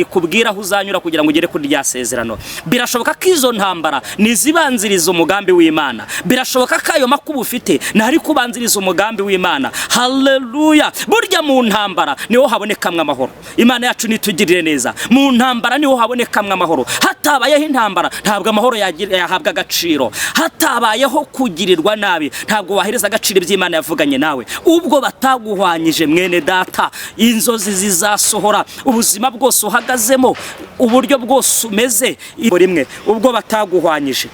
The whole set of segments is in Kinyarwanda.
ikubwira aho uzanyura kugira ngo ugere kuri rya sezerano. Birashoboka ko izo ntambara nizibanziriza umugambi w'Imana. Birashoboka ko ayo makuba ufite ntari kubanziriza umugambi w'Imana. Haleluya. Burya mu ntambara niho habonekamwe amahoro. Imana yacu nitugirire neza. Mu ntambara niho habonekamwe amahoro. Hatabayeho intambara ntabwo amahoro yahabwa agaciro. Hatabayeho kugirirwa nabi ntabwo wahereza agaciro iby'Imana yavuganye nawe. Ubwo bataguhwanyije mwene data, inzozi zizasohora. Ubuzima bwose uhagazemo, uburyo bwose umeze rimwe, ubwo bataguhwanyije.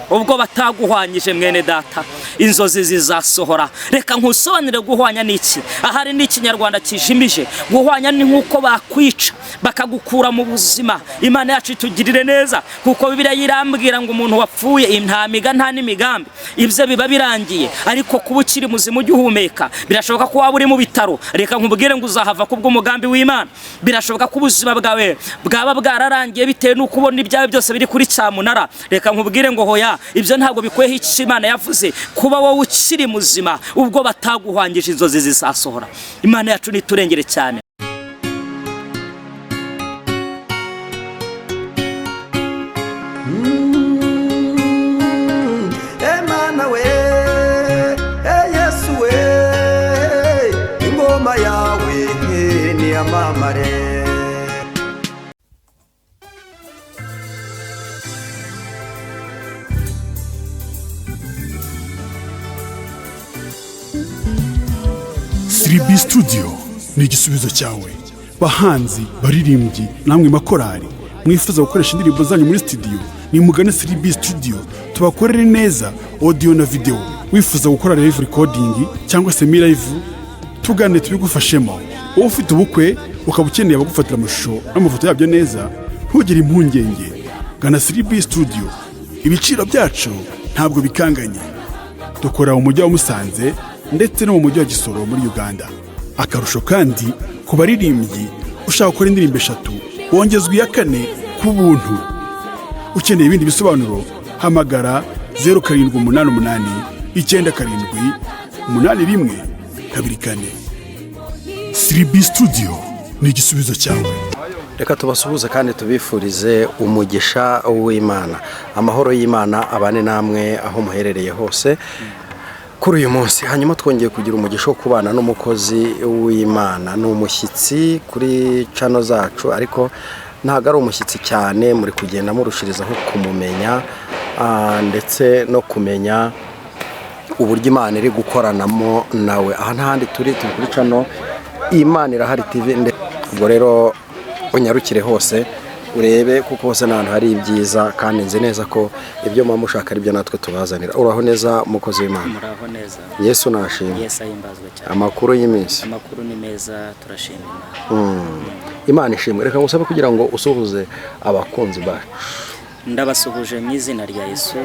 Ubwo bataguhwanyije mwene data, inzozi zizasohora. Reka nkusobanire guhwanya niki. Ahari n'ikinyarwanda kijimije. Guhwanya ni nkuko bakwica bakagukura mu buzima. Imana yacu itugirire neza, kuko Bibiliya irambwira ngo umuntu wapfuye intamiga nta n'imigambi ibyo biba birangiye. Ariko kuba ukiri muzima ujye uhumeka. Birashoboka ko waba uri mu bitaro, reka nkubwire ngo uzahava kubwo umugambi w'Imana. Birashoboka ko ubuzima bwawe bwaba bwararangiye bitewe n'uko ubona ibyawe byose biri kuri cyamunara. Reka nkubwire ngo hoya, ibyo ntabwo bikweho icyo Imana yavuze. Kuba wowe ukiri muzima ubwo bataguhwangije inzozi zizasohora. Imana yacu niturengere cyane. Emana we, Yesu we, ingoma yawe ni amamare. Studio ni igisubizo cyawe. Bahanzi, baririmbyi, namwe makorari mwifuza gukoresha indirimbo zanyu muri studio, ni mugane Studio. Tubakorere neza audio na video. Wifuza gukora live recording cyangwa se live, tugane tubigufashemo. Wowe ufite ubukwe ukaba ukeneye abagufatira amashusho n'amafoto yabyo neza, ntugire impungenge. Gana Studio. Ibiciro byacu ntabwo bikanganye. Dukora mu mujyi wa Musanze ndetse no mu mujyi wa Gisoro muri Uganda. Akarusho kandi ku baririmbyi ushaka gukora indirimbo 3 wongezwa iya 4 ku buntu. Ukeneye ibindi bisobanuro hamagara 0788 97 81 24. Studio ni igisubizo cyawe. Reka tubasuhuze kandi tubifurize umugisha w'Imana. Amahoro y'Imana abane namwe aho muherereye hose kuri uyu munsi. Hanyuma twongeye kugira umugisha wo kubana n'umukozi w'Imana. Ni umushyitsi kuri channel zacu, ariko ntago ari umushyitsi cyane, muri kugenda murushirizaho kumumenya ndetse no kumenya uburyo Imana iri gukoranamo nawe. Aha ntahandi turi kuri channel Imana irahari TV. Ubwo rero unyarukire hose urebe, kuko hose n'ahantu hari ibyiza, kandi nzi neza ko ibyo mama mushaka ari byo natwe tubazanira. Uraho neza mukozi w'Imana? Muraho neza. Yesu nashimye. Yesu ahimbazwe cyane. Amakuru y'iminsi? Amakuru ni meza, turashimira. Imana ishimwe. Reka ngusabe kugira ngo usuhuze abakunzi bacu. Ndabasuhuje mu izina rya Yesu,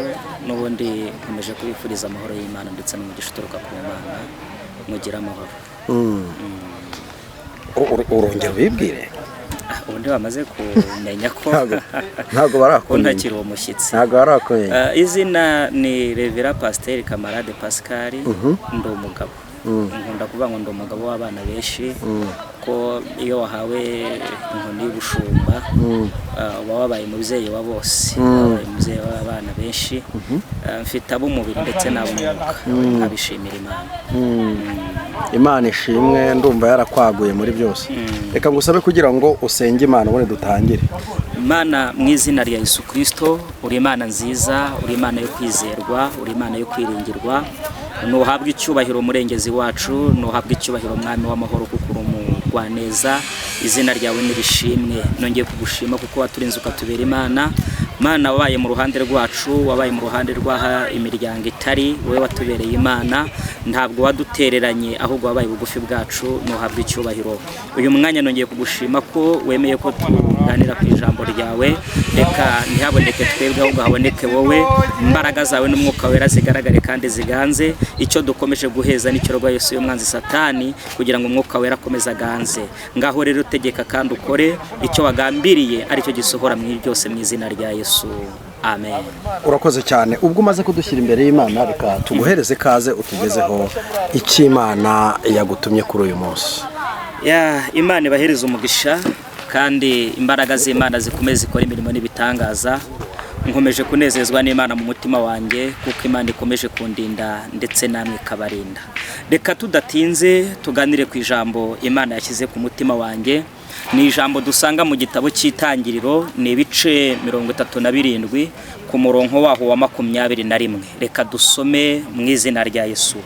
n'ubundi nkomeje kubifuriza amahoro y'Imana ndetse n'umugisha uturuka ku Mana. Mugira amahoro. Urongera ubibwire? Ubundi bamaze kumenya ko ntago barakomeye, ntakiri uwo mushyitsi. Ntago barakomeye. Izina ni Revera Pasteur Camarade Pascal. Ndi umugabo. Nkunda kuvuga ngo ndi umugabo w'abana benshi, ko iyo wahawe inkoni y'ubushumba uba wabaye umubyeyi wa bose, umubyeyi w'abana benshi. Mfite ab'umubiri ndetse n'ab'umwuka. Nkabishimira Imana. Imana ishimwe, ndumva yarakwaguye muri byose. Reka ngusabe kugira ngo usenge Imana ubone dutangire. Imana mu izina rya Yesu Kristo, uri Imana nziza, uri Imana yo kwizerwa, uri Imana yo kwiringirwa. Nuhabwa icyubahiro murengezi wacu, nuhabwa icyubahiro mwami w'amahoro, kuko uri umugwaneza. Izina ryawe nirishimwe. Nongeye kugushima kuko waturinze ukatubera Imana. Mana wabaye mu ruhande rwacu, wabaye mu ruhande rw'aha imiryango itari, wowe watubereye Imana. Ntabwo wadutereranye, ahubwo wabaye bugufi bwacu. Nuhabwa icyubahiro. Uyu mwanya nongeye kugushima ko wemeye ko tuganira ku ijambo ryawe. Reka ntihaboneke twebwe, ahubwo haboneke wowe. Imbaraga zawe n'umwuka wera zigaragare kandi ziganze. Icyo dukomeje guheza nicyo rwa Yesu y'umwanzi Satani, kugira ngo umwuka wera akomeze aganze. Ngaho rero utegeka kandi ukore icyo wagambiriye, aricyo gisohora mu byose mu izina rya Yesu. Amen. Urakoze cyane. Ubwo umaze kudushyira imbere y'Imana, reka tuguhereze kaze utugezeho icyo Imana yagutumye kuri uyu munsi. Imana ibahereza umugisha. kandi imbaraga z'Imana zikomeze zikora imirimo n'ibitangaza. Nkomeje kunezezwa n'Imana mu mutima wanjye kuko Imana ikomeje kundinda ndetse namwe ikabarinda. Reka tudatinze tuganire ku ijambo Imana yashyize ku mutima wanjye. Ni ijambo dusanga mu gitabo cy'Itangiriro, ni ibice 37 ku murongo waho wa 21. Reka dusome mu izina rya Yesu.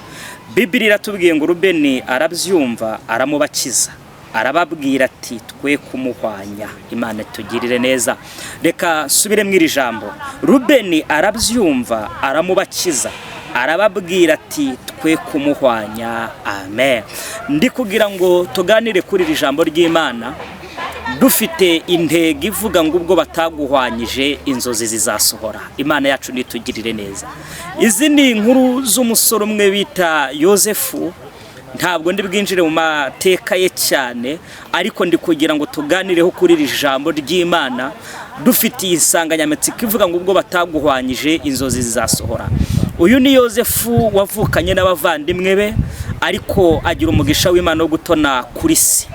Biblia iratubwiye ngo Rubeni arabyumva aramubakiza, arababwira ati twe kumuhwanya. Imana tugirire neza. Reka subire mwiri jambo. Rubeni arabyumva aramubakiza, arababwira ati twe kumuhwanya. Amen. Ndi kugira ngo tuganire kuri iri jambo ry'Imana dufite intego ivuga ngo ubwo bataguhwanyije inzozi zizasohora. Imana yacu nitugirire neza. Izi ni inkuru z'umusoro umwe bita Yosefu. Ntabwo ndi bwinjire mu mateka ye cyane, ariko ndi kugira ngo tuganireho kuri iri jambo ry'Imana dufite insanganyamatsiko ivuga ngo ubwo bataguhwanyije inzozi zizasohora. Uyu ni Yosefu wavukanye n'abavandimwe be, ariko agira umugisha w'Imana wo gutona kuri se.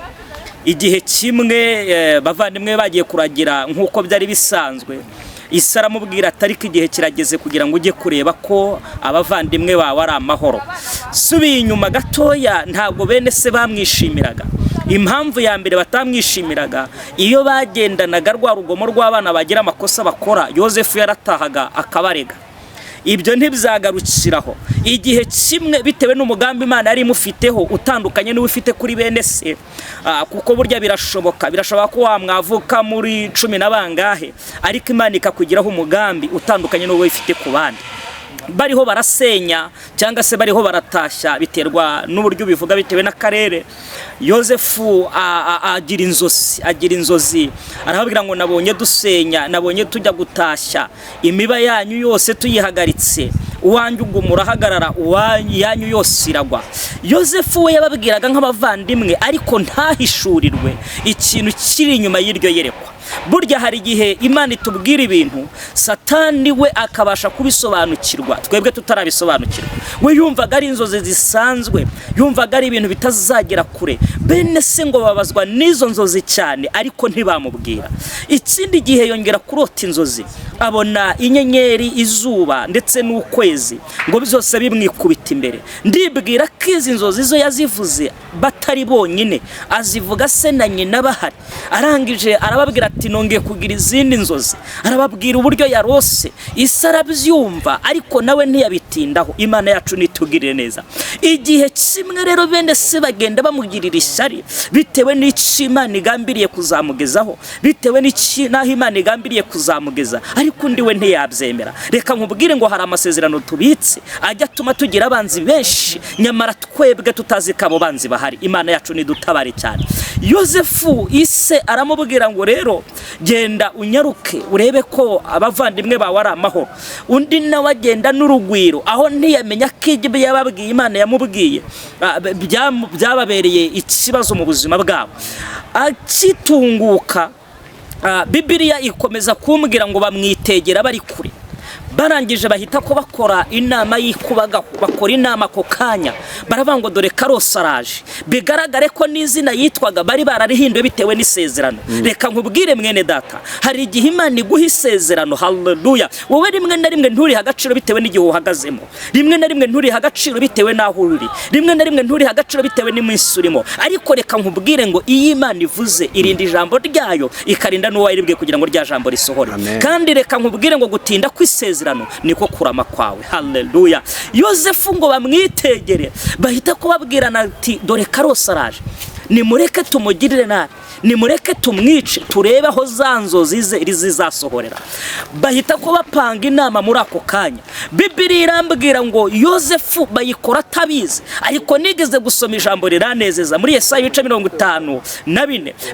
Igihe kimwe bavandimwe bagiye kuragira nk'uko byari bisanzwe, Isa aramubwira ati ariko igihe kirageze kugira ngo ujye kureba ko abavandimwe bawe ari amahoro. Subiye inyuma gatoya, ntabwo bene se bamwishimiraga. Impamvu ya mbere batamwishimiraga, iyo bagendanaga rwa rugomo rw'abana bagira amakosa bakora, Yosefu yaratahaga akabarega. Ibyo ntibyagarukiraho. Igihe kimwe bitewe n'umugambi Imana yari imufiteho utandukanye n'uwo ufite kuri bene se, kuko burya birashoboka ko wamwavuka muri 10 na bangahe, ariko Imana ikakugiraho umugambi utandukanye n'uwo ifite ku bandi. Bariho barasenya cyangwa se bariho baratashya, biterwa n'uburyo bivuga bitewe n'akarere. Yosefu agira inzozi, arababwira ngo nabonye dusenya, nabonye tujya gutashya, imiba yanyu yose tuyihagaritse, uwanjye ubwo murahagarara, uwanyu yose iragwa. Yosefu we yababwiraga nk'abavandimwe, ariko ntahishurirwe ikintu kiri inyuma y'iryo yerekwa. Burya hari igihe Imana itubwira ibintu Satani we akabasha kubisobanukirwa, twebwe tutarabisobanukirwa. We yumvaga ari inzozi zisanzwe, yumvaga ari ibintu bitazagera kure. Bene se ngo babazwa n'izo nzozi cyane, ariko ntibamubwira. Ikindi gihe yongera kurota inzozi, abona inyenyeri, izuba ndetse n'ukwezi ngo byose bimwikubita imbere. Ndibwira ko izi nzozi zo yazivuze batari bonyine, azivuga se na nyina bahari. Arangije arababwira ati nongeye kugira izindi nzozi, arababwira uburyo yarose. Isa arabyumva, ariko nawe ntiyabitindaho. Imana yacu nitugirire neza. Igihe kimwe rero bene se bagenda bamugirira ishyari, bitewe n'icyo Imana igambiriye kuzamugezaho, bitewe n'aho Imana igambiriye kuzamugeza, ariko undi we ntiyabyemera. Reka nkubwire ngo hari amasezerano tubitse ajya atuma tugira abanzi benshi, nyamara twebwe tutazi ko abo banzi bahari. Imana yacu nidutabare cyane. Yosefu ise aramubwira ngo rero genda unyaruke urebe ko abavandimwe bawe ari amahoro. Undi nawe agenda n'urugwiro, aho ntiyamenya ko ibyo yababwiye Imana yamubwiye byababereye ikibazo mu buzima bwabo. Akitunguka, Biblia ikomeza kumbwira ngo bamwitegera bari kure. Barangije bahita ko bakora inama y'ikubagaho, bakora inama ko kanya, baravuga ngo dore karosaraje. Bigaragare ko n'izina yitwaga bari bararihinduye bitewe n'isezerano. Reka nkubwire mwene data, hari igihe Imana iguha isezerano. Haleluya. Wowe rimwe na rimwe nturi agaciro bitewe n'igihe uhagazemo, rimwe na rimwe nturi agaciro bitewe n'aho uri, rimwe na rimwe nturi agaciro bitewe n'iminsi urimo. Ariko reka nkubwire ngo iyi Imana ivuze irinda ijambo ryayo, ikarinda n'uwayiribwiye kugira ngo rya jambo risohore. Kandi reka nkubwire ngo gutinda kwisezerano niko kurama kwawe. Haleluya. Yosefu ngo bamwitegere, bahita kubabwirana ati dore karosaraje, nimureke tumugirire nabi, nimureke tumwice, turebe aho za nzozi ze zizasohorera. Bahita ko bapanga inama muri ako kanya. Biblia irambwira ngo Yosefu bayikora atabizi, ariko nigeze gusoma ijambo riranezeza muri Yesaya 54.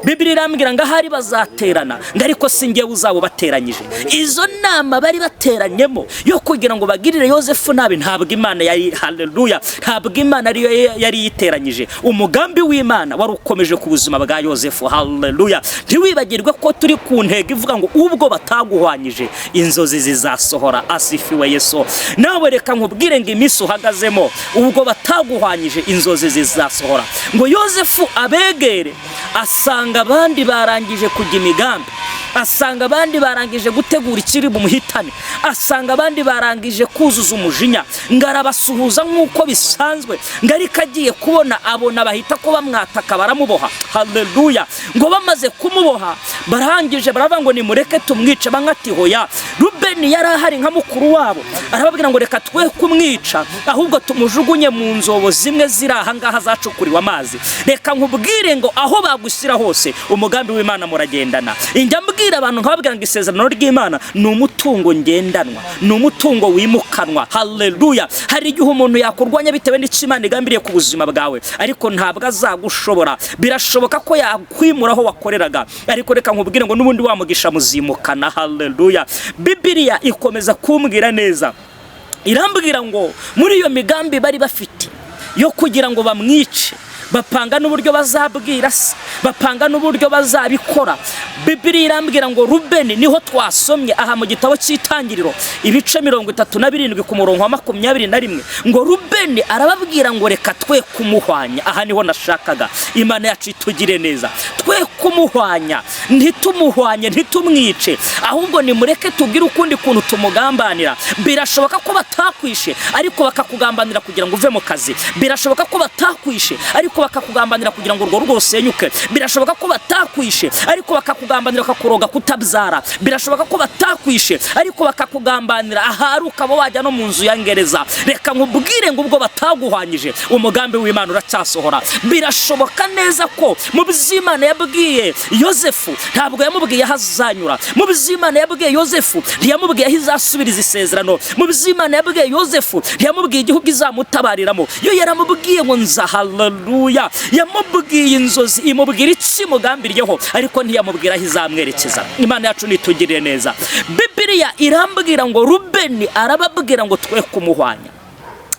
Biblia irambwira ngo ahari bazaterana, ngo ariko singe uzabo bateranyije. Izo nama bari bateranyemo yo kugira ngo bagirire Yosefu nabi, ntabwo Imana yari, haleluya, ntabwo Imana ariyo yari yiteranyije. Umugambi w'Imana wari ukomeje ku buzima bwa Yosefu. haleluya. Ntiwibagirwe ko turi ku ntego ivuga ngo ubwo bataguhwanyije inzozi zizasohora. Asifiwe Yesu. Nawe reka nkubwire ngo iminsi uhagazemo ubwo bataguhwanyije inzozi zizasohora. Ngo Yosefu abegere asanga abandi barangije kujya imigambi, asanga abandi barangije gutegura ikiri bumuhitane, asanga abandi barangije kuzuza umujinya, ngarabasuhuza nk'uko bisanzwe, ngarika agiye kubona abona bahita ko bamwataka baramuboha. Haleluya. Ngo bamaze kumuboha barangije baravuga ngo nimureke tumwice. Bangati hoya. Rubeni yari ahari nka mukuru wabo, arababwira ngo reka twe kumwica ahubwo tumujugunye mu nzobo zimwe ziri aha ngaha zacukuriwe amazi. Reka nkubwire ngo aho bagushyira hose umugambi w'Imana muragendana. Injya mbwira abantu nkababwira ngo isezerano ry'Imana ni umutungo ngendanwa, ni umutungo wimukanwa. Haleluya. Hari igihe umuntu yakurwanya bitewe n'Imana igambiriye ku buzima bwawe, ariko ntabwo azagushobora. Birashoboka ko yakwimura aho wakoreraga, ariko reka nkubwire ngo n'ubundi wamugisha muzimukana. Haleluya. Bibiliya ikomeza kumbwira neza, irambwira ngo muri iyo migambi bari bafite yo kugira ngo bamwice, bapanga n'uburyo bazabwira se, bapanga n'uburyo bazabikora. Bibiliya irambwira ngo Rubeni, niho twasomye aha mu gitabo cy'Itangiriro ibice 37 ku murongo wa 21, ngo Rubeni arababwira ngo reka twe kumuhwanya. Aha niho nashakaga. Imana yacu itugire neza. Twe kumuhwanya, ntitumuhwanye, ntitumwice, ahubwo nimureke tubwire ukundi kuntu tumugambanira. Birashoboka ko batakwishe ariko bakakugambanira kugira ngo uve mu kazi. Birashoboka ko batakwishe ariko bakakugambanira kugira ngo urwo rugo rusenyuke. Birashoboka ko batakwishe ariko bakakugambanira bakakuroga kutabyara. Birashoboka ko batakwishe ariko bakakugambanira ahari ukaba wajya no mu nzu ya ngereza. Reka nkubwire ngo ubwo bataguhwanyije umugambi w'Imana uracyasohora. Birashoboka neza ko mu by'Imana yabwiye Yosefu ntabwo yamubwiye ahazanyura. Mu by'Imana yabwiye Yosefu ntiyamubwiye ahizasubiriza isezerano. Mu by'Imana yabwiye Yosefu ntiyamubwiye igihugu izamutabariramo. Yo yaramubwiye ngo nza. Haleluya. Yamubwiye inzozi, imubwira iki mugambiriyeho, ariko ntiyamubwira aho izamwerekeza. Imana yacu nitugirire neza. Bibiliya irambwira ngo Rubeni arababwira ngo twe kumuhwanya.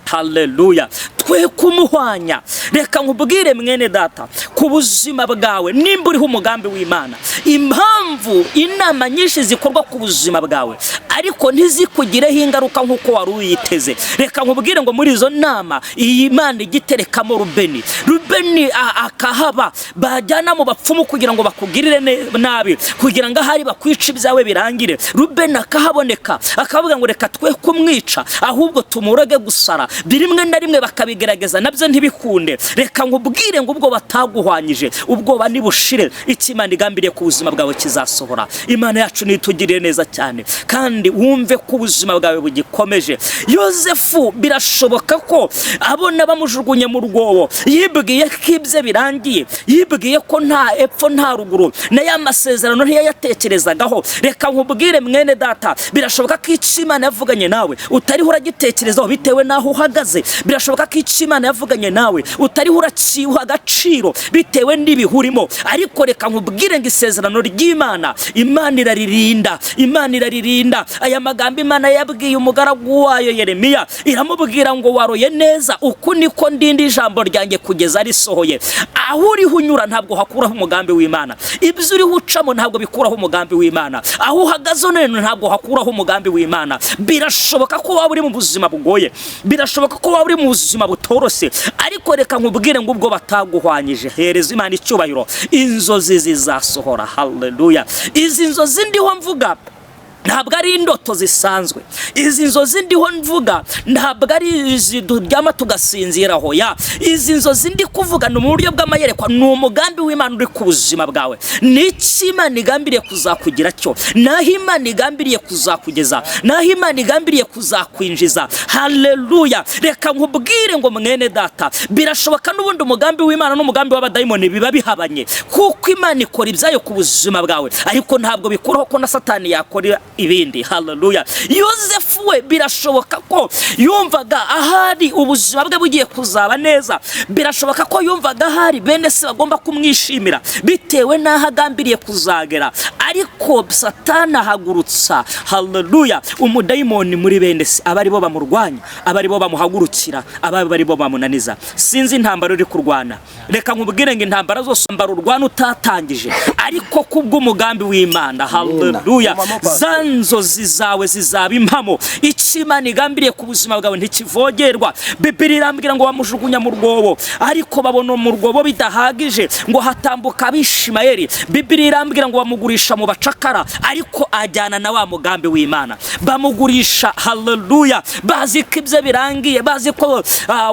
Haleluya. Twe kumuhwanya. Reka nkubwire mwene data, ku buzima bwawe nimba uriho umugambi w'Imana, impamvu inama nyinshi zikorwa ku buzima bwawe ariko ntizikugireho ingaruka nk'uko wari uyiteze. Reka nkubwire ngo muri izo nama iyi Imana igiterekamo Rubeni. Rubeni akahaba bajyana mu bapfumu kugira ngo bakugirire nabi, kugira ngo ahari bakwica ibyawe birangire. Rubeni akahaboneka akavuga ngo reka twe kumwica ahubwo tumurage gusara. Birimwe na rimwe bakabigerageza nabyo ntibikunde. Reka nkubwire ngo ubwo bataguhwanyije ubwoba nibushire, icyo Imana igambiriye ku buzima bwawe kizasohora. Imana yacu nitugirire neza cyane kandi wumve ko ubuzima bwawe bugikomeje. Yosefu birashoboka ko abona bamujugunye mu rwobo yibwiye ko ibye birangiye, yibwiye ko nta epfo nta ruguru, na ya masezerano ntiyayatekerezagaho. Reka nkubwire mwene data, birashoboka ko icyo Imana yavuganye nawe utariho uragitekerezaho bitewe n'aho uhagaze. Birashoboka ko icyo Imana yavuganye nawe utariho uraciha agaciro bitewe n'ibihurimo. Ariko reka nkubwire ngo isezerano ry'Imana, Imana iraririnda, Imana iraririnda. Aya magambo Imana yabwiye umugaragu wayo Yeremiya, iramubwira ngo waroye neza, uku niko ndindi ijambo ryanjye kugeza risohoye. Aho uriho unyura ntabwo hakuraho umugambi w'Imana, ibyo uriho ucamo ntabwo bikuraho umugambi w'Imana, aho uhagaze none ntabwo hakuraho umugambi w'Imana. Birashoboka ko waba uri mu buzima bugoye, birashoboka ko waba uri mu buzima butorose, ariko reka nkubwire ngo ubwo bataguhwanyije, hereza Imana icyubahiro, inzozi zizasohora. Haleluya. Izi nzozi ndiho mvuga ntabwo ari indoto zisanzwe. Izi nzozi ndiho mvuga ntabwo ari izi turyama tugasinziraho. Izi nzozi ndi kuvuga ni mu buryo bw'amayerekwa, ni umugambi w'Imana uri ku buzima bwawe. N'iki Imana igambiriye kuzakugira cyo, naho Imana igambiriye kuzakugeza, naho Imana igambiriye kuzakwinjiza. Haleluya. Reka nkubwire ngo mwene data, birashoboka n'ubundi umugambi w'Imana n'umugambi w'abadayimoni biba bihabanye, kuko Imana ikora ibyayo ku buzima bwawe, ariko ntabwo bikuraho ko na Satani yakora ibindi. Haleluya. Yosefu we birashoboka ko yumvaga ahari ubuzima bwe bugiye kuzaba neza. Birashoboka ko yumvaga ahari bene se bagomba kumwishimira bitewe n'aho agambiriye kuzagera, ariko Satani ahagurutsa haleluya umudayimoni muri bene se abari bo bamurwanya abari bo bamuhagurukira abari bo bamunaniza. Sinzi intambara uri kurwana, reka nkubwire ngo intambara zose mbara urwana utatangije, ariko kubw'umugambi w'Imana haleluya zanzozi zawe zizaba impamo. Imana igambiriye ku buzima bwawe ntikivogerwa. Bibiliya irambwira ngo bamujugunya mu rwobo, ariko babona mu rwobo bidahagije ngo hatambuka Abishimayeli. Bibiliya irambwira ngo bamugurisha mu bacakara, ariko ajyana na wa mugambi w'Imana. Bamugurisha haleluya bazi ko ibyo birangiye, bazi ko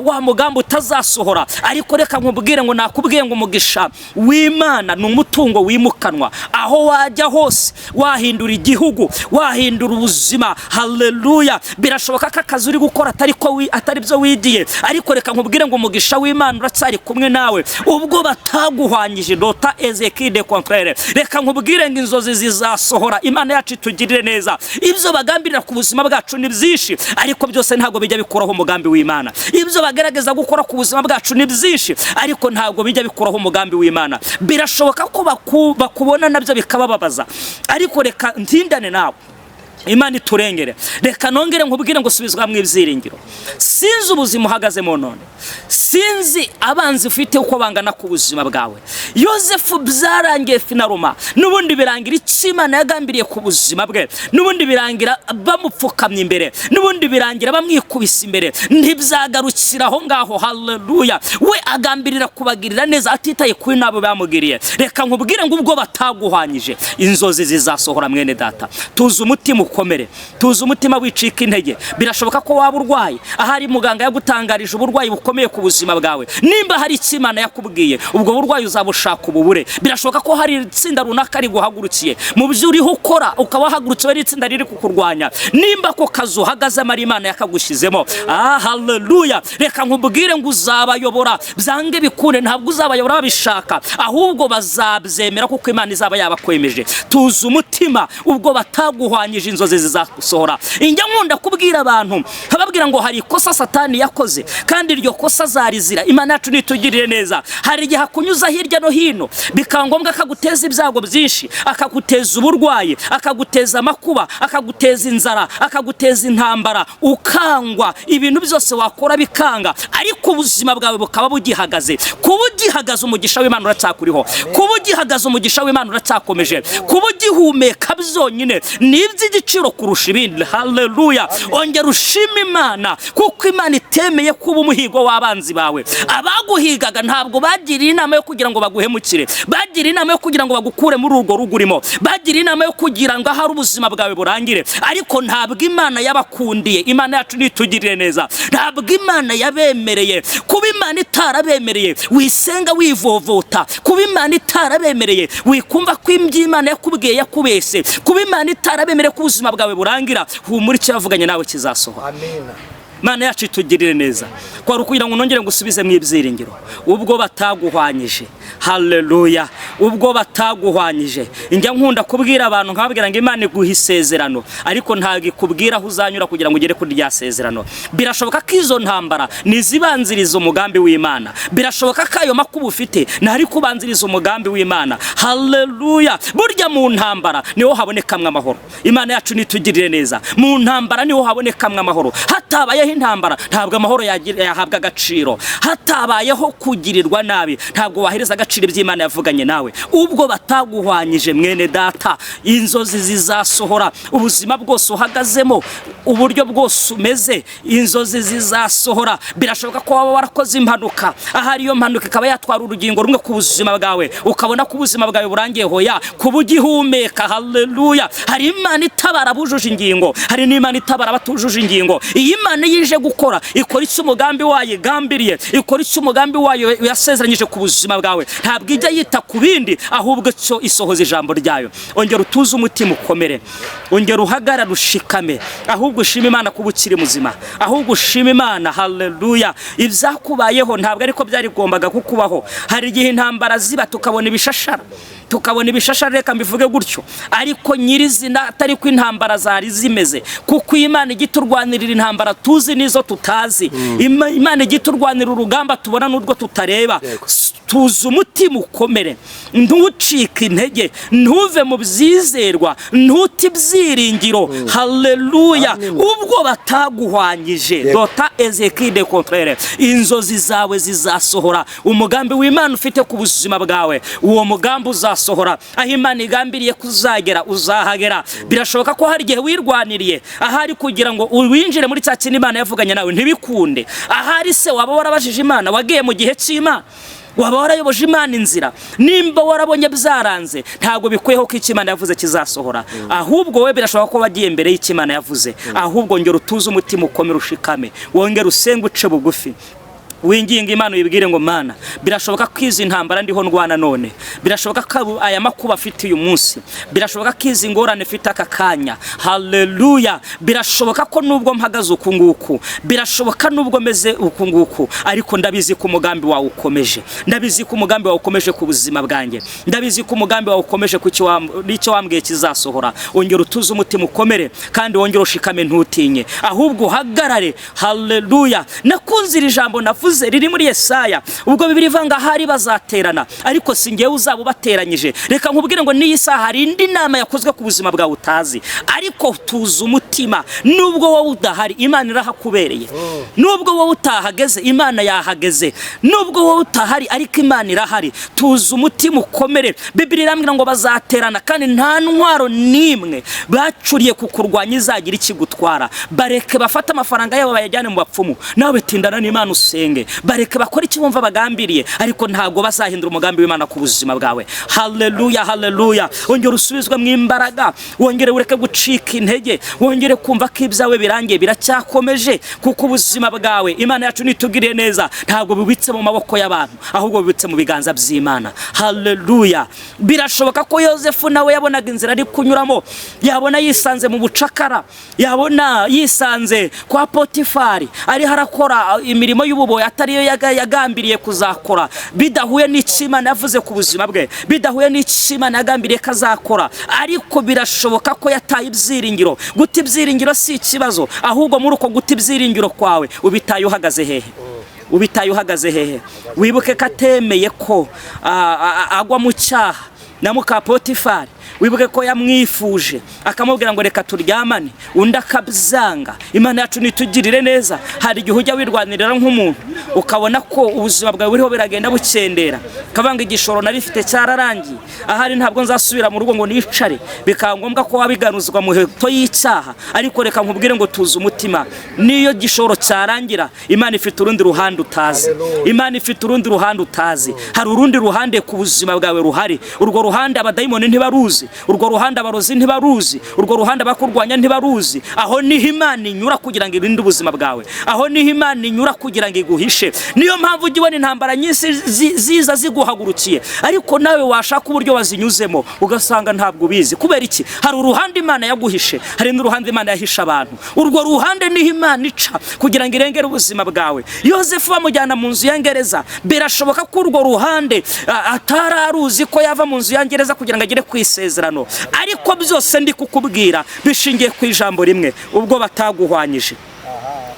wa mugambi utazasohora. Ariko reka nkubwire ngo nakubwiye ngo umugisha w'Imana ni umutungo wimukanwa. Aho wajya hose wahindura igihugu, wahindura ubuzima haleluya. Birashoboka ko akazi uri gukora atari byo wigiye, ariko reka nkubwire ngo umugisha w'Imana uracyari kumwe nawe. Ubwo bataguhwanyije dota Ezekiel de contraire, reka nkubwire ngo inzozi zizasohora. Imana yacu itugirire neza. Ibyo bagambirira ku buzima bwacu ni byinshi, ariko byose ntago bijya bikuraho umugambi w'Imana. Ibyo bagerageza gukora ku buzima bwacu ni byinshi, ariko ntago bijya bikuraho umugambi w'Imana. Birashoboka ko bakubona nabyo bikabababaza, ariko reka ntindane nawe. Imana iturengere. Reka nongere nkubwire ngo subizwa mu ibyiringiro. Sinzi ubuzima uhagazemo none, sinzi abanzi ufite uko bangana ku buzima bwawe. Yosefu byarangiye finaruma, nubundi birangira Imana yagambiriye ku buzima bwe, nubundi birangira bamupfukamye imbere, nubundi birangira bamwikubise imbere. Ntibyagarukira aho ngaho haleluya. We agambirira kubagirira neza atitaye kuri nabo bamugiriye. Reka nkubwire ngo ubwo bataguhwanyije inzozi zizasohora mwene data. Tuzi umutima ukomere, tuzi umutima wicika intege. Birashoboka ko waba urwaye, ahari muganga yagutangarije uburwayi bukomeye ku buzima bwawe. Nimba hari Imana yakubwiye ubwo burwayi uzabushaka ububure. Birashoboka ko hari itsinda runaka ari guhagurukiye mu byo uriho ukora, ukaba wahagurukiwe ari itsinda riri kukurwanya. Nimba ko kazu hagaze Imana yakagushyizemo haleluya, reka nkubwire ngo uzabayobora byange bikune. Ntabwo uzabayobora babishaka, ahubwo bazabyemera kuko Imana izaba yabakwemeje. Tuzi umutima ubwo bataguhwanyije inzozi zizasohora. Injya nkunda kubwira abantu, hababwira ngo hari ikosa Satani yakoze, kandi iryo kosa zarizira. Imana yacu nitugirire neza. Hari igihe akunyuza hirya no hino, bikaba ngombwa akaguteza ibyago byinshi, akaguteza uburwayi, akaguteza amakuba, akaguteza inzara, akaguteza intambara, ukangwa. Ibintu byose wakora bikanga, ariko ubuzima bwawe bukaba bugihagaze. Kuba ugihagaze umugisha w'Imana uracyakuriho, kuba ugihagaze umugisha w'Imana uracyakomeje, kuba ugihumeka byonyine ni iby'igiciro kurusha ibindi haleluya. Ongera ushima Imana kuko Imana itemeye kuba umuhigo w'abanzi bawe. Abaguhigaga ntabwo bagiriye inama yo kugira ngo baguhemukire, bagiriye inama yo kugira ngo bagukure muri urwo rugurimo, bagiriye inama yo kugira ngo ahari ubuzima bwawe burangire. Ariko ntabwo Imana yabakundiye. Imana yacu nitugirire neza. Ntabwo Imana yabemereye. Kuba Imana itarabemereye wisenga wivovota, kuba Imana itarabemereye wikumva ko Imana yakubwiye yakubese, kuba Imana itarabemereye ko ubuzima bwawe burangira, humura icyo yavuganye nawe kizasohora. Amina. Mana yacu itugirire neza. Kwa rukugira ngo nongere ngusubize mu ibyiringiro. Ubwo bataguhwanyije haleluya, ubwo bataguhwanyije. Njya nkunda kubwira abantu nkababwira ngo Imana iguha isezerano, ariko ntago ikubwira aho uzanyura kugira ngo ugere kuri rya sezerano. Birashoboka ko izo ntambara nizibanziriza umugambi w'Imana. Birashoboka ko ayo makuba ufite ntari kubanziriza umugambi w'Imana haleluya. Burya mu ntambara niho habonekamwe amahoro. Imana yacu nitugirire neza. Mu ntambara niho habonekamwe amahoro. Hatabayeho intambara ntabwo amahoro yahabwa agaciro. Hatabayeho kugirirwa nabi ntabwo wahereza agaciro iby'Imana yavuganye nawe. Ubwo bataguhwanyije mwene data inzozi zizasohora. Ubuzima bwose uhagazemo, uburyo bwose umeze, inzozi zizasohora. Birashoboka ko waba warakoze impanuka, ahari iyo mpanuka ikaba yatwara urugingo rumwe ku buzima bwawe, ukabona ko ubuzima bwawe burangiye hoya, kuba ugihumeka haleluya. Hari Imana itabara bujuje ingingo, hari n'Imana itabara batujuje ingingo. Iyi Imana yije gukora ikora icyo umugambi wayo igambiriye, ikora icyo umugambi wayo yasezeranyije ku buzima bwawe. Ntabwo ijya yita ku bindi, ahubwo cyo isohoza ijambo ryayo. Ongera utuze umutima ukomere, ongera uhagarara ushikame, ahubwo ushima Imana kuba ukiri muzima, ahubwo ushima Imana haleluya. Ibyakubayeho ntabwo ariko byari gombaga kukubaho. Hari igihe intambara ziba tukabona ibishashara, tukabona ibishashara, reka mbivuge gutyo, ariko nyirizina atari ko intambara zari zimeze, kuko Imana igiturwanirira intambara tuzi nizo tutazi. Imana igiturwanirira urugamba tubona n'urwo tutareba. Tuzi umutima ukomere, ntucike intege, ntuve mu byizerwa, ntuti ibyiringiro. Haleluya. Ubwo bataguhwanyije dota Ehhhhe de contraire, inzozi zawe zizasohora. Umugambi w'Imana ufite ku buzima bwawe, uwo mugambi uzasohora. Aho Imana igambiriye kuzagera uzahagera. Birashoboka ko hari igihe wirwaniriye ahari kugira ngo uwinjire muri cya kintu Imana yavuganye nawe ntibikunde. Ahari se waba warabajije Imana, wagiye mu gihe cy'Imana, waba warayoboje Imana inzira, nimba warabonye byaranze, ntabwo bikwiyeho ko Imana yavuze kizasohora. Ahubwo we birashoboka ko wagiye mbere y'Imana yavuze. Ahubwo ngero utuze umutima ukomere ushikame, wongere usenge uce bugufi, winginga Imana uyibwire ngo Mana, birashoboka ko izi ntambara ndiho ndwana none, birashoboka ko aya makuba afite uyu munsi, birashoboka ko izi ngorane afite aka kanya. Haleluya. Birashoboka ko nubwo mpagaze uku nguku, birashoboka nubwo meze uku nguku, ariko ndabizi ko umugambi wawe ukomeje. Ndabizi ko umugambi wawe ukomeje ku buzima bwanjye. Ndabizi ko umugambi wawe ukomeje ku icyo wambwiye kizasohora. Ongera utuze umutima ukomere, kandi wongere ushikame ntutinye, ahubwo uhagarare. Haleluya. Nakunzira ijambo navuze riri muri Yesaya, ubwo Bibiliya ivanga hari bazaterana, ariko si ngewe uzaba ubateranyije. Reka nkubwire ngo n'iyi saha hari indi nama yakozwe ku buzima bwawe utazi, ariko tuza umutima. Nubwo wowe udahari, Imana irahakubereye. Nubwo wowe utahageze, Imana yahageze. Nubwo wowe utahari, ariko Imana irahari. Tuza umutima ukomere. Bibiliya irambwira ngo bazaterana, kandi nta ntwaro nimwe bacuriye kukurwanya izagira ikigutwara. Bareke bafata amafaranga yabo bayajyane mu bapfumu, nawe tindana n'Imana usenge. Bareke bakora icyo bumva bagambiriye, ariko ntago bazahindura umugambi w'Imana ku buzima bwawe. Haleluya, haleluya. Wongere usubizwe mu imbaraga, wongere ureke gucika intege, wongere kumva ko ibyawe birangiye biracyakomeje, kuko ubuzima bwawe Imana yacu nitugiriye neza ntabwo bibitse mu maboko y'abantu, ahubwo bibitse mu biganza by'Imana. Haleluya. Birashoboka ko Yosefu nawe yabonaga inzira ari kunyuramo, yabona yisanze mu bucakara, yabona yisanze kwa Potifari ari harakora imirimo y'ububoya atariyo yagambiriye kuzakora, bidahuye n'Imana yavuze ku buzima bwe, bidahuye n'Imana yagambiriye kazakora. Ariko birashoboka ko yataye ibyiringiro. Guta ibyiringiro si ikibazo, ahubwo muri uko guta ibyiringiro kwawe ubitaye uhagaze hehe? Ubitaye uhagaze hehe? Wibuke ko atemeye ko agwa mu cyaha na muka Potifari. Wibuke ko yamwifuje akamubwira ngo reka turyamane, undi akabyanga. Imana yacu nitugirire neza. Hari igihe ujya wirwanirira nk'umuntu ukabona ko ubuzima bwawe buriho biragenda bukendera, kabanga igishoro narifite cyararangiye, ahari ntabwo nzasubira mu rugo ngo nicare, bikangombwa ko wabiganuzwa mu heto y'icyaha. Ariko reka nkubwire ngo tuze umutima, niyo gishoro cyarangira, Imana ifite urundi ruhande utazi. Imana ifite urundi ruhande utazi. Hari urundi ruhande ku buzima bwawe ruhari. Urwo ruhande abadayimoni ntibaruzi, urwo ruhande abarozi ntibaruzi, urwo ruhande abakurwanya ntibaruzi. Aho niho Imana inyura kugira ngo irinde ubuzima bwawe, aho niho Imana inyura kugira ngo iguhishe. Niyo mpamvu ujya ubona intambara nyinshi ziza ziguhagurukiye, ariko nawe washaka uburyo wazinyuzemo ugasanga ntabwo ubizi. Kubera iki? Hari uruhande Imana yaguhishe, hari n'uruhande Imana yahisha abantu. Urwo ruhande niho Imana ica kugira ngo irengere ubuzima bwawe. Yosefu bamujyana mu nzu ya gereza, birashoboka ko urwo ruhande atararuzi ko yava mu nzu ya gereza kugira ngo agere ku isezerano, ariko byose ndi kukubwira bishingiye ku ijambo rimwe: ubwo bataguhwanyije.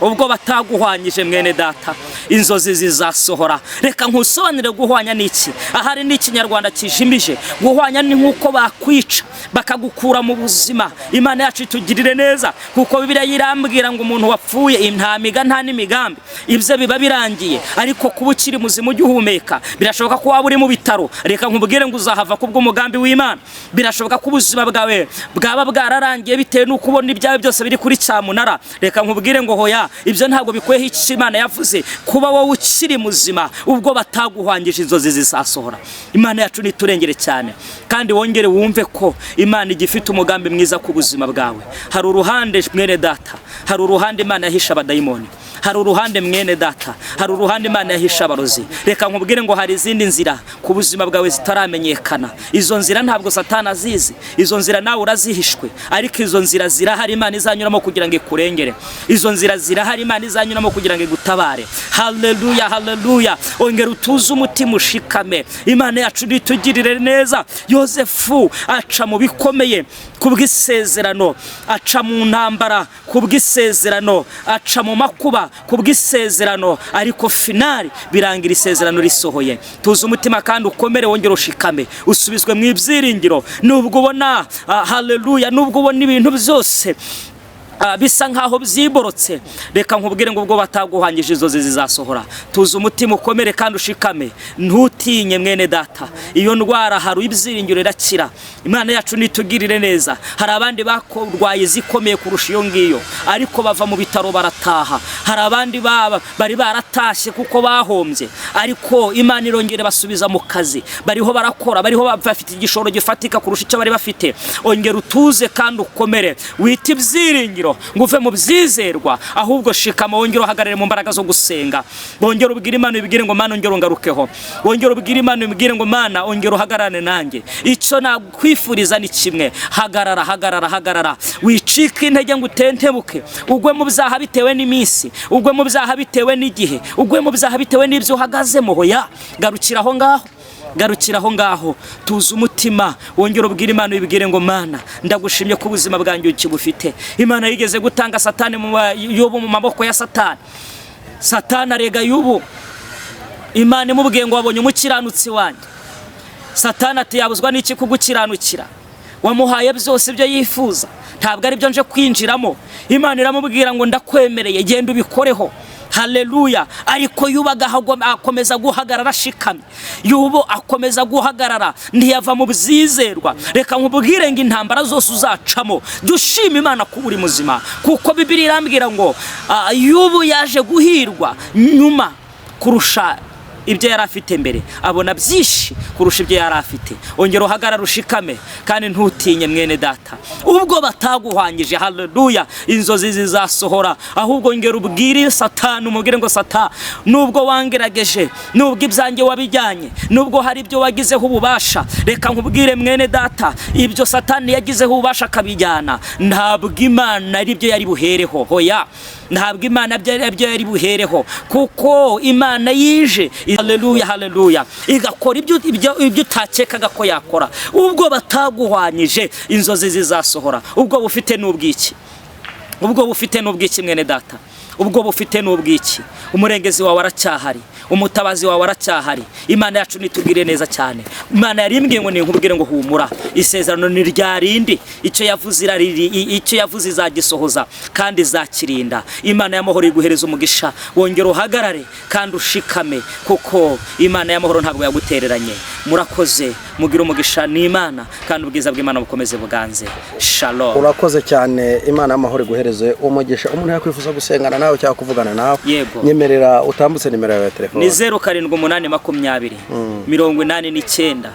Ubwo bataguhwanyije mwene data, inzozi zizasohora. Reka nkusobanire guhwanya niki. Ahari n'ikinyarwanda kijimije. Guhwanya ni nkuko bakwica bakagukura mu buzima. Imana yacu itugirire neza, kuko Bibiliya irambwira ngo umuntu wapfuye intamiga nta n'imigambi, ibyo biba birangiye. Ariko kuba ukiri muzima ujye uhumeka, birashoboka ko waba uri mu bitaro, reka nkubwire ngo uzahava kubwo umugambi w'Imana. Birashoboka ko ubuzima bwawe bwaba bwararangiye bitewe n'uko ubona ibyawe byose biri kuri cyamunara, reka nkubwire ngo hoya, ibyo ntabwo bikweho icyo Imana yavuze. Kuba wowe ukiri muzima, ubwo bataguhwanyije, inzozi zizasohora. Imana yacu niturengere cyane, kandi wongere wumve ko Imana igifite umugambi mwiza ku buzima bwawe. Hari uruhande mwene data, hari uruhande Imana yahisha abadayimoni, hari uruhande mwene data, hari uruhande Imana yahisha abarozi. Reka nkubwire ngo hari izindi nzira ku buzima bwawe zitaramenyekana. Izo nzira ntabwo Satani azizi, izo nzira nawe urazihishwe, ariko izo nzira zirahari Imana izanyuramo kugira ngo ikurengere. Izo nzira zirahari Imana izanyuramo kugira ngo igutabare. Haleluya, haleluya. Ongera utuze umutima ushikame. Imana yacu nitugirire neza. Yosefu aca mu bikomeye kubw'isezerano, aca mu ntambara kubw'isezerano, aca mu makuba kubw'isezerano, ariko finali birangira isezerano risohoye. Tuze umutima kandi ukomere, wongera ushikame, usubizwe mu ibyiringiro. Nubwo ubona haleluya, nubwo ubona ibintu byose bisa nkaho byiborotse, reka nkubwire ngo ubwo bataguhangije izozi zizasohora. Tuze umutima ukomere kandi ushikame, ntutinye mwene data. Iyo ndwara hari ibyiringiro irakira. Imana yacu nitugirire neza. Hari abandi bakorwaye zikomeye kurusha iyo ngiyo, ariko bava mu bitaro barataha. Hari abandi bari baratashye kuko bahombye, ariko Imana irongera basubiza mu kazi. Bariho barakora, bariho bafite igishoro gifatika kurusha icyo bari bafite. Ongera utuze kandi ukomere, wite ibyiringiro ngo uve mu byizerwa, ahubwo shikama, wongera uhagarare mu mbaraga zo gusenga. Wongera ubwire Imana, ubwire ngo Mana ongera ungarukeho. Wongera ubwire Imana, ubwire ngo Mana ongera uhagarane nanjye. Icyo nakwifuriza ni kimwe, hagarara, hagarara, hagarara. Wicika intege ngo utentebuke, ugwe mu byaha bitewe n'iminsi, ugwe mu byaha bitewe n'igihe, ugwe mu byaha bitewe n'ibyo uhagazemo. Hoya, garukira aho ngaho, garukira aho ngaho. Tuze umutima, wongera ubwire Imana, ubwire ngo Mana ndagushimye ko ubuzima bwanjye ukibufite. Imana yigeze gutanga Satani Yobu mu maboko ya Satani. Satani arega Yobu, Imana imubwiye ngo wabonye umukiranutsi wanjye. Satani ati yabuzwa n'iki kugukiranukira? Wamuhaye byose ibyo yifuza, ntabwo ari byo nje kwinjiramo. Imana iramubwira ngo ndakwemereye, genda ubikoreho. Haleluya. Ariko yubaga akomeza guhagarara shikamye. Yubo akomeza guhagarara, ntiyava mu byizerwa. Reka nkubwire ngo intambara zose uzacamo, dushima Imana ko uri muzima, kuko Bibiliya irambwira ngo Yubo yaje guhirwa nyuma kurusha ibyo yari afite mbere, abona byinshi kurusha ibyo yari afite. Ongera uhagarara ushikame kandi ntutinye mwene data, ubwo bataguhangije. Haleluya. Inzozi zizasohora, ahubwo ongera ubwire Satani, umubwire ngo Satani, nubwo wangerageje, nubwo ibyanjye wabijyanye, nubwo hari ibyo wagizeho ububasha, reka nkubwire mwene data, ibyo Satani yagizeho ububasha akabijyana, ntabwo Imana ari byo yari buhereho. Hoya, ntabwo Imana byo yari buhereho, kuko Imana yije. Haleluya, haleluya. Igakora ibyo utakekaga ko yakora. Ubwo bataguhwanyije, inzozi zizasohora. Ubwo bufite n'ubwiki, ubwo bufite n'ubwiki mwene data, ubwo bufite n'ubwiki. Umurengezi wawe aracyahari, umutabazi wawe aracyahari. Imana yacu nitugire neza cyane. Imana yarimbwiye ngo ninkubwire ngo humura, isezerano ni ryarindi, icyo yavuze izagisohoza kandi izakirinda. Imana y'amahoro iguhereza umugisha, wongera uhagarare kandi ushikame, kuko Imana y'amahoro ntabwo yagutereranye. Murakoze, mugira umugisha n'Imana, kandi ubwiza bw'Imana bukomeze buganze. Shalom. Urakoze cyane. Imana y'amahoro iguhereze umugisha. Umuntu yakwifuza gusengana nawe cyangwa kuvugana nawe, nyemerera utambutse nimero yawe ya telefone. Ni 0780 89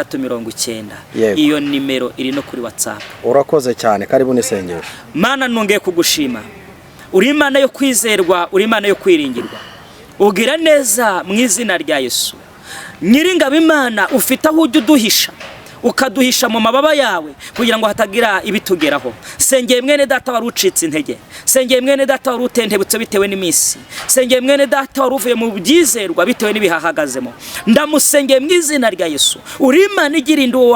690. Iyo nimero iri no kuri WhatsApp. Urakoze cyane, karibu nisengesho. Mana nongeye kugushima, uri Imana yo kwizerwa, uri Imana yo kwiringirwa. Ugira neza mu izina rya Yesu. Nyiringabo Imana, ufite aho ujya uduhisha, ukaduhisha mu mababa yawe kugira ngo hatagira ibitugeraho. Sengeye mwene data wari ucitse intege, sengeye mwene data wari utentebutse bitewe n'iminsi, sengeye mwene data wari uvuye mu byizerwa bitewe n'ibihahagazemo. Ndamusengeye mu izina rya Yesu. Uri Imana igirinda uwo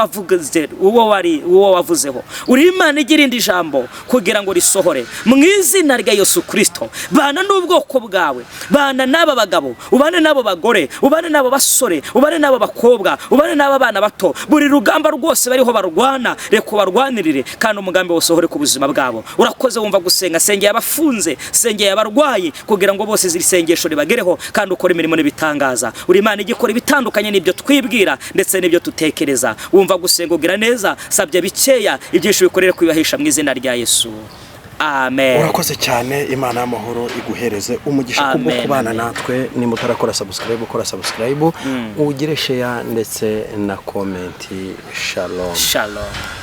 wavuzeho, uri Imana igirinda ijambo kugira ngo risohore mu izina rya Yesu Kristo. Bana n'ubwoko bwawe, bana n'aba bagabo, ubane n'abo bagore, ubane n'abo basore, ubane n'abo bakobwa, ubane n'aba bana bato. Buri rugamba rwose bariho barwana, reka barwanirire kandi umugambi wosohore ku buzima bwabo. Urakoze, wumva gusenga. Sengeye abafunze, sengeye abarwayi kugira ngo bose ziri sengesho ribagereho kandi ukora imirimo n'ibitangaza. Uri Imana igikora ibitandukanye n'ibyo twibwira ndetse n'ibyo tutekereza. Wumva gusenga, ugira neza. Sabye bikeya, ibyinshi bikorere kwibahisha mu izina rya Yesu. Amen. Urakoze cyane. Imana y'amahoro iguhereze umugisha kubwo kubana natwe. Ni mutarakora subscribe, ukora subscribe, ugire share ndetse na comment. Shalom. Shalom.